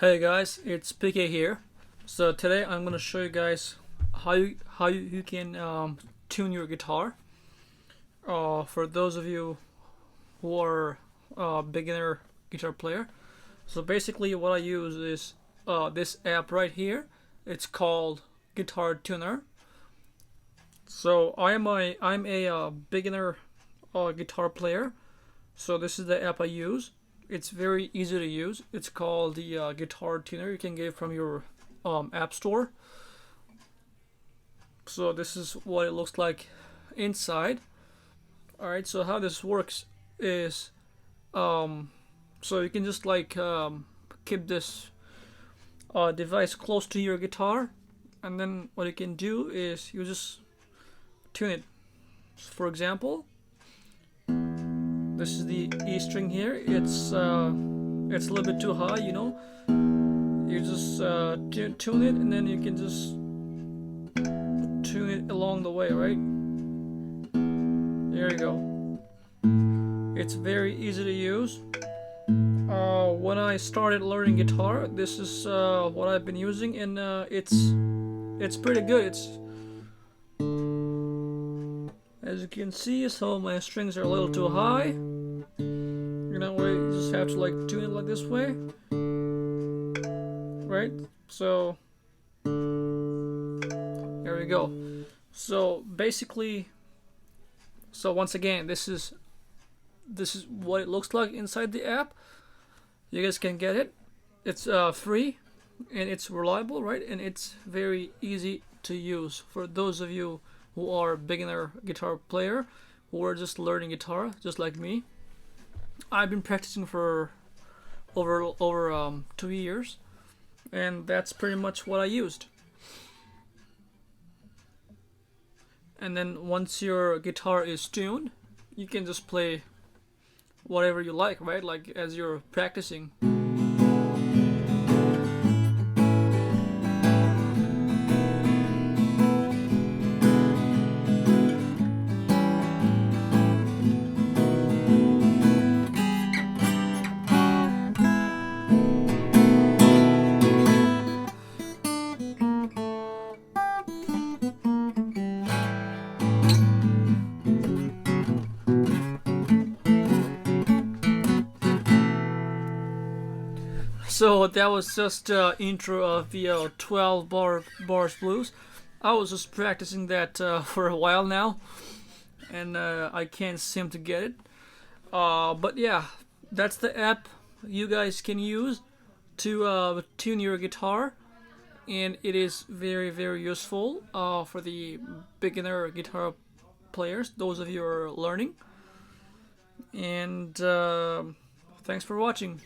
Hey guys, it's PK here. So today I'm gonna show you guys how you can tune your guitar. For those of you who are beginner guitar player, so basically what I use is this app right here. It's called Guitar Tuner. So I'm a beginner guitar player. So this is the app I use. It's very easy to use. It's called the Guitar Tuner. You can get it from your app store. So this is what it looks like inside. Alright, so how this works is so you can just keep this device close to your guitar, and then what you can do is you just tune it. For example, this is the E string here. It's a little bit too high, you know. You just tune it, and then you can just tune it along the way, right? There you go. It's very easy to use. When I started learning guitar, this is what I've been using, and it's pretty good. As you can see, some of my strings are a little too high. You know, you just have to tune it like this way, right? So there we go. So basically, once again, this is what it looks like inside the app. You guys can get it. It's free and it's reliable, right? And it's very easy to use for those of you who are beginner guitar player, who are just learning guitar, just like me. I've been practicing for over 2 years, and that's pretty much what I used. And then once your guitar is tuned, you can just play whatever you like, right? Like as you're practicing. So that was just intro of the 12 bars blues. I was just practicing that for a while now, and I can't seem to get it. But yeah, that's the app you guys can use to tune your guitar, and it is very useful for the beginner guitar players, those of you who are learning. And thanks for watching.